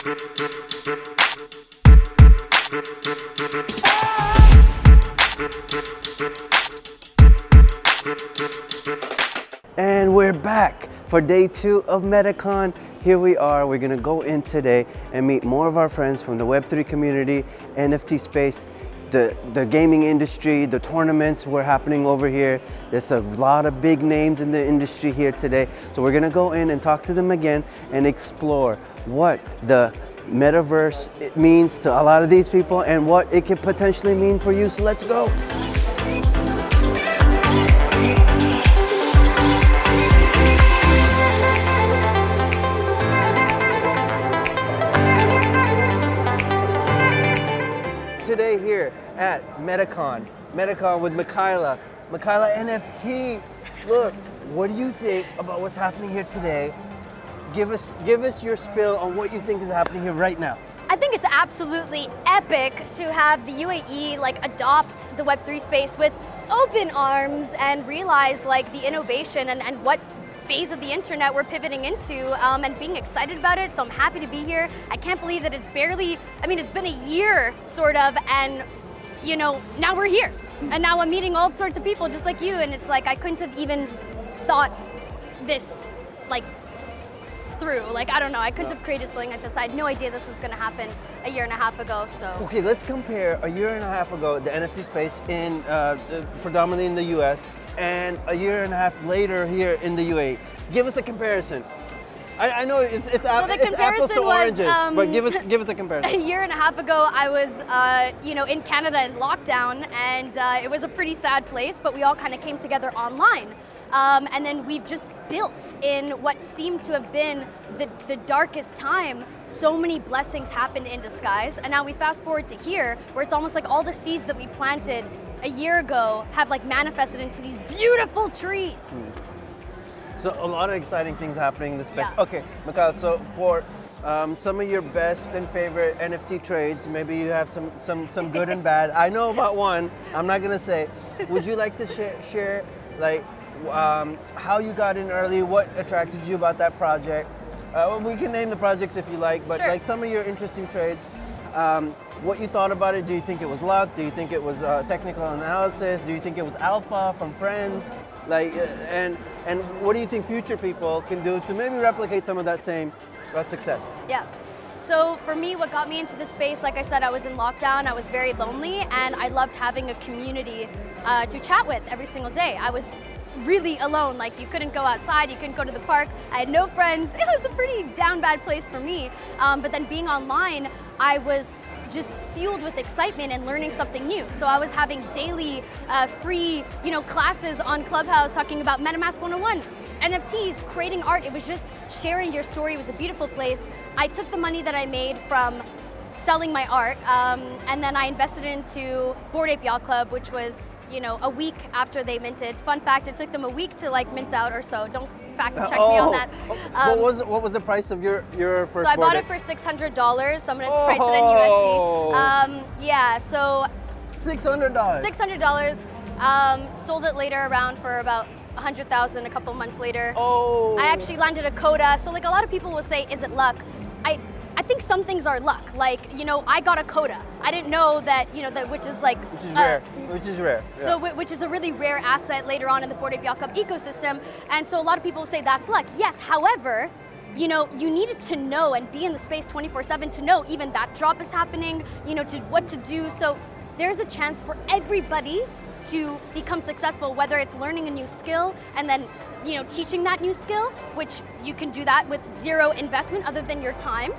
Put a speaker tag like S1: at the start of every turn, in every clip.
S1: And we're back for day 2 of Metacon. Here we are, we're gonna go in today and meet more of our friends from the Web3 community, NFT space, the gaming industry, the tournaments were happening over here. There's a lot of big names in the industry here today. So we're gonna go in and talk to them again and explore what the Metaverse it means to a lot of these people and what it could potentially mean for you. So let's go. Today here at Metacon with Michaela NFT. Look, what do you think about what's happening here today? Give us your spill on what you think is happening here right now.
S2: I think it's absolutely epic to have the UAE adopt the Web3 space with open arms and realize the innovation and what phase of the internet we're pivoting into and being excited about it. So I'm happy to be here. I can't believe that it's been a year sort of, and now we're here. And now I'm meeting all sorts of people just like you, and it's I couldn't have even thought this through. I don't know, I couldn't have created something like this. I had no idea this was gonna happen a year and a half ago, so.
S1: Okay, let's compare a year and a half ago, the NFT space in predominantly in the US, and a year and a half later here in the UAE. Give us a comparison. I know it's apples to oranges, but give us a comparison.
S2: A year and a half ago, I was in Canada in lockdown, and it was a pretty sad place, but we all kind of came together online. And then we've just built in what seemed to have been the darkest time. So many blessings happened in disguise, and now we fast forward to here, where it's almost like all the seeds that we planted a year ago have manifested into these beautiful trees.
S1: So a lot of exciting things happening in the space.
S2: Yeah.
S1: Okay, Mikhail, so for some of your best and favorite NFT trades, maybe you have some good and bad. I know about one, I'm not gonna say. Would you like to share how you got in early, what attracted you about that project? We can name the projects if you like, but
S2: sure.
S1: Some of your interesting trades, what you thought about it. Do you think it was luck? Do you think it was technical analysis? Do you think it was alpha from friends? And what do you think future people can do to maybe replicate some of that same success?
S2: Yeah. So for me, what got me into this space, like I said, I was in lockdown, I was very lonely, and I loved having a community to chat with every single day. I was really alone, you couldn't go outside, you couldn't go to the park, I had no friends. It was a pretty down bad place for me. But then being online, I was just fueled with excitement and learning something new. So I was having daily free classes on Clubhouse talking about MetaMask 101, NFTs, creating art. It was just sharing your story. It was a beautiful place. I took the money that I made from selling my art, and then I invested into Bored Ape Yacht Club, which was a week after they minted. Fun fact, it took them a week to make mint out or so. Don't fact check me on that.
S1: What was the price of your first?
S2: So I bought it for $600, so I'm gonna price it in USD. Yeah, so
S1: $600.
S2: $600. Sold it later around for about 100,000 a couple months later.
S1: Oh.
S2: I actually landed a coda. So a lot of people will say, is it luck? I think some things are luck. I got a coda. I didn't know that, which is
S1: Which is rare. Yeah.
S2: So, which is a really rare asset later on in the Bored Ape Yacht Club ecosystem. And so a lot of people say that's luck. Yes, however, you needed to know and be in the space 24/7 to know even that drop is happening, to what to do. So there's a chance for everybody to become successful, whether it's learning a new skill and then teaching that new skill, which you can do that with zero investment other than your time.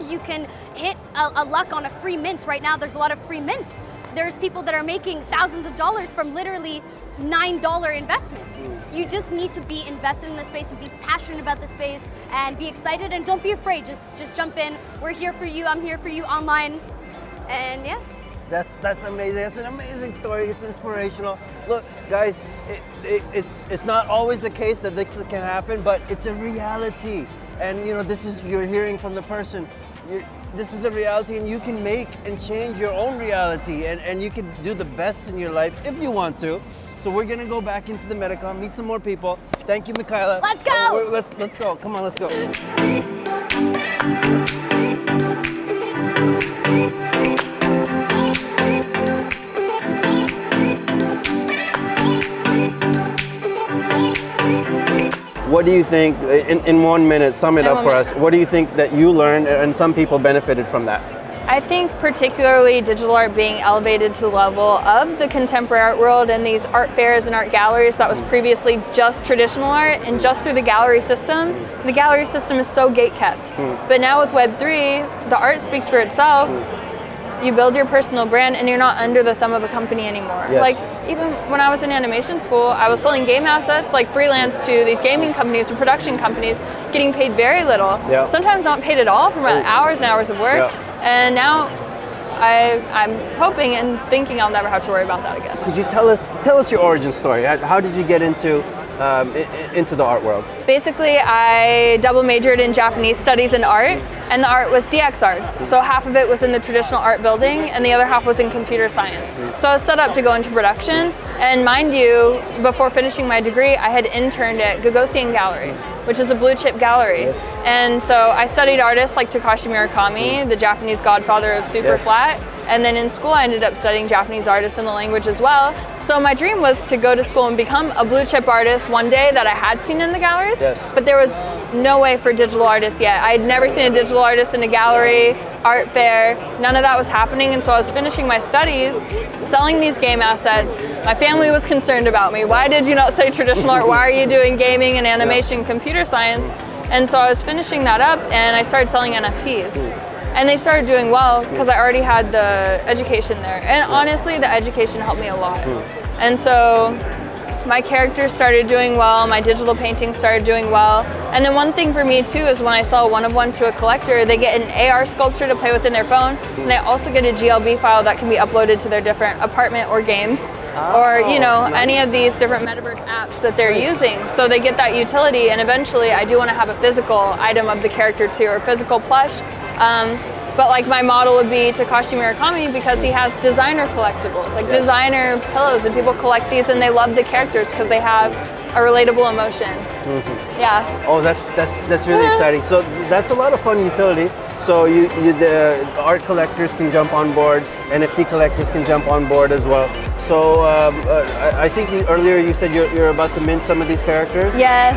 S2: You can hit a luck on a free mint. Right now there's a lot of free mints. There's people that are making thousands of dollars from literally $9 investment. You just need to be invested in the space and be passionate about the space and be excited, and don't be afraid. Just jump in. We're here for you. I'm here for you online. And yeah.
S1: That's amazing. That's an amazing story. It's inspirational. Look, guys, it's not always the case that this can happen, but it's a reality. And you're hearing from the person. This is a reality, and you can make and change your own reality, and you can do the best in your life if you want to. So we're gonna go back into the Metacon, meet some more people. Thank you, Michaela.
S2: Let's go.
S1: Let's go. Come on, let's go. do you think, in 1 minute, sum it up for us, what do you think that you learned and some people benefited from that?
S3: I think particularly digital art being elevated to the level of the contemporary art world and these art fairs and art galleries that was previously just traditional art and just through the gallery system. The gallery system is so gate-kept. But now with Web3, the art speaks for itself. You build your personal brand and you're not under the thumb of a company anymore.
S1: Yes.
S3: Like even when I was in animation school, I was selling game assets like freelance to these gaming companies or production companies, getting paid very little.
S1: Yeah.
S3: Sometimes not paid at all for my hours and hours of work.
S1: Yeah.
S3: And now I'm hoping and thinking I'll never have to worry about that again.
S1: Could you tell us your origin story? How did you get into the art world?
S3: Basically, I double majored in Japanese studies and art, and the art was DX arts. So half of it was in the traditional art building, and the other half was in computer science. So I was set up to go into production, and mind you, before finishing my degree, I had interned at Gagosian Gallery, which is a blue chip gallery. And so I studied artists like Takashi Murakami, the Japanese godfather of super flat. And then in school, I ended up studying Japanese artists and the language as well. So my dream was to go to school and become a blue chip artist one day that I had seen in the galleries. But there was no way for digital artists yet. I had never seen a digital artist in a gallery, art fair. None of that was happening. And so I was finishing my studies, selling these game assets. My family was concerned about me. Why did you not study traditional art? Why are you doing gaming and animation, computer science? And so I was finishing that up and I started selling NFTs. And they started doing well because I already had the education there. And honestly, the education helped me a lot. And so my characters started doing well, my digital paintings started doing well. And then one thing for me too is when I sell a one-of-one to a collector, they get an AR sculpture to play with in their phone, and they also get a GLB file that can be uploaded to their different apartment or games. Or any of these different metaverse apps that they're using. So they get that utility, and eventually I do want to have a physical item of the character too, or physical plush. But like my model would be Takashi Murakami because he has designer collectibles, like designer pillows, and people collect these and they love the characters because they have a relatable emotion. Yeah.
S1: Oh, that's really exciting. So that's a lot of fun utility. So the art collectors can jump on board, NFT collectors can jump on board as well. So I think earlier you said you're about to mint some of these characters.
S3: Yes.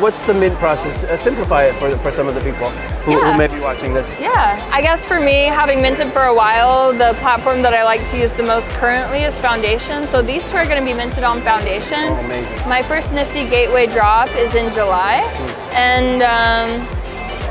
S1: What's the mint process? Simplify it for some of the people who may be watching this.
S3: Yeah, I guess for me, having minted for a while, the platform that I like to use the most currently is Foundation. So these two are going to be minted on Foundation.
S1: Oh, amazing.
S3: My first Nifty Gateway drop is in July. And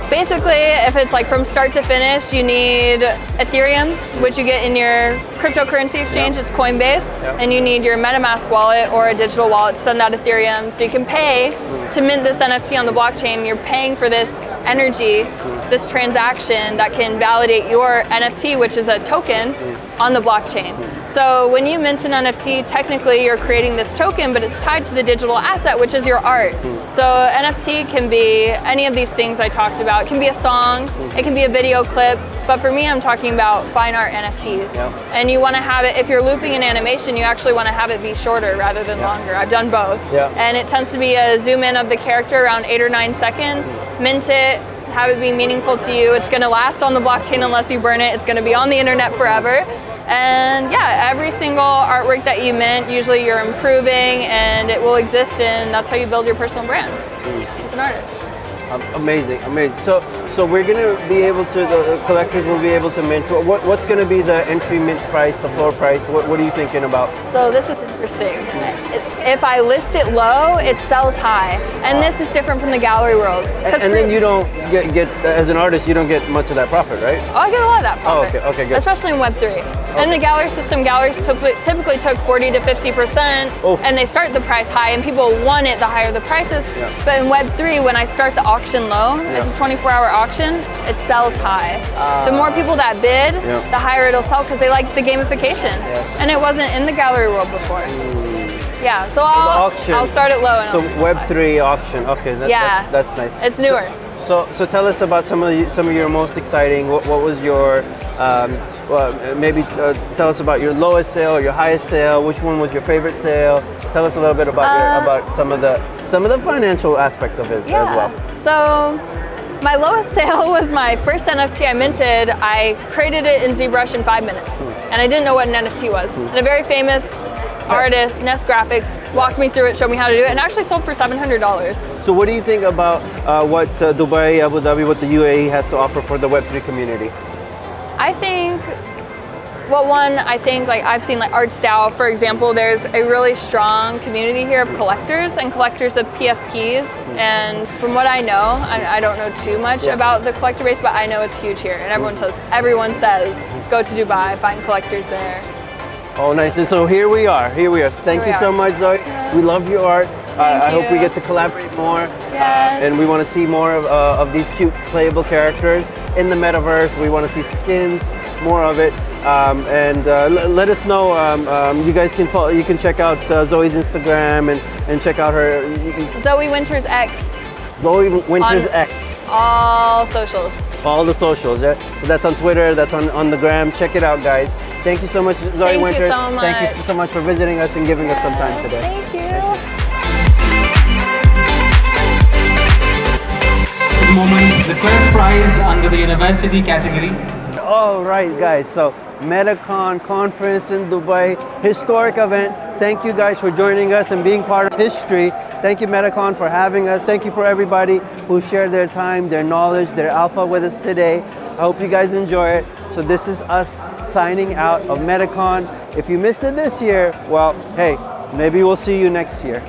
S3: basically, if it's like from start to finish, you need Ethereum, which you get in your cryptocurrency exchange, it's Coinbase, and you need your MetaMask wallet or a digital wallet to send out Ethereum. So you can pay to mint this NFT on the blockchain. You're paying for this energy, this transaction that can validate your NFT, which is a token, on the blockchain. So when you mint an NFT, technically you're creating this token, but it's tied to the digital asset, which is your art. So NFT can be any of these things I talked about. It can be a song, it can be a video clip, but for me, I'm talking about fine art NFTs. And you want to have it, if you're looping an animation, you actually want to have it be shorter rather than longer. I've done both. And it tends to be a zoom in of the character around 8 or 9 seconds, mint it, have it be meaningful to you. It's going to last on the blockchain unless you burn it. It's going to be on the internet forever. And yeah, every single artwork that you mint, usually you're improving and it will exist, and that's how you build your personal brand as an artist.
S1: Amazing, amazing. So we're gonna be able to, the collectors will be able to mint. What's gonna be the entry mint price, the floor price? What are you thinking about?
S3: So this is interesting. If I list it low, it sells high. And this is different from the gallery world.
S1: And then you don't get, as an artist, you don't get much of that profit, right?
S3: Oh, I get a lot of that profit.
S1: Oh, okay, good.
S3: Especially in Web3. In the gallery system, galleries typically took 40 to 50%, and they start the price high, and people want it the higher the prices. But in Web3, when I start the auction low, it's a 24-hour auction, it sells high. The more people that bid, the higher it'll sell because they like the gamification. And it wasn't in the gallery world before. Yeah, so I'll start it low. And
S1: so Web3 auction, okay, that's nice.
S3: It's newer.
S1: So tell us about some of your most exciting. What was your maybe tell us about your lowest sale or your highest sale. Which one was your favorite sale? Tell us a little bit about about some of the financial aspect of it as well.
S3: So my lowest sale was my first NFT I minted. I created it in ZBrush in 5 minutes, and I didn't know what an NFT was. And a very famous artist, Nest Graphics, walked me through it, showed me how to do it, and actually sold for $700.
S1: So what do you think about what Dubai, Abu Dhabi, what the UAE has to offer for the Web3 community?
S3: I think, well, one, I think like I've seen like ArtStyle, for example, there's a really strong community here of collectors and collectors of PFPs. And from what I know, I don't know too much about the collector base, but I know it's huge here. And everyone says, go to Dubai, find collectors there.
S1: Oh, nice. And so here we are. Thank you so much, Zoe. We love your art. I hope we get to collaborate more.
S3: Yes.
S1: And we want to see more of these cute playable characters in the metaverse. We want to see skins, more of it. Let us know. You guys can follow. You can check out Zoe's Instagram and check out her.
S3: Zoe Winters X.
S1: Zoe Winters X.
S3: All socials.
S1: All the socials. Yeah. So that's on Twitter. That's on the gram. Check it out, guys. Thank you so much, Zoe Winters.
S3: Thank you so much.
S1: Thank you so much for visiting us and giving us some time today.
S3: Thank you.
S4: At the moment, the first prize under the university category.
S1: All right, guys. So Metacon conference in Dubai, historic event. Thank you guys for joining us and being part of history. Thank you, Metacon, for having us. Thank you for everybody who shared their time, their knowledge, their alpha with us today. I hope you guys enjoy it. So this is us signing out of Metacon. If you missed it this year, well, hey, maybe we'll see you next year.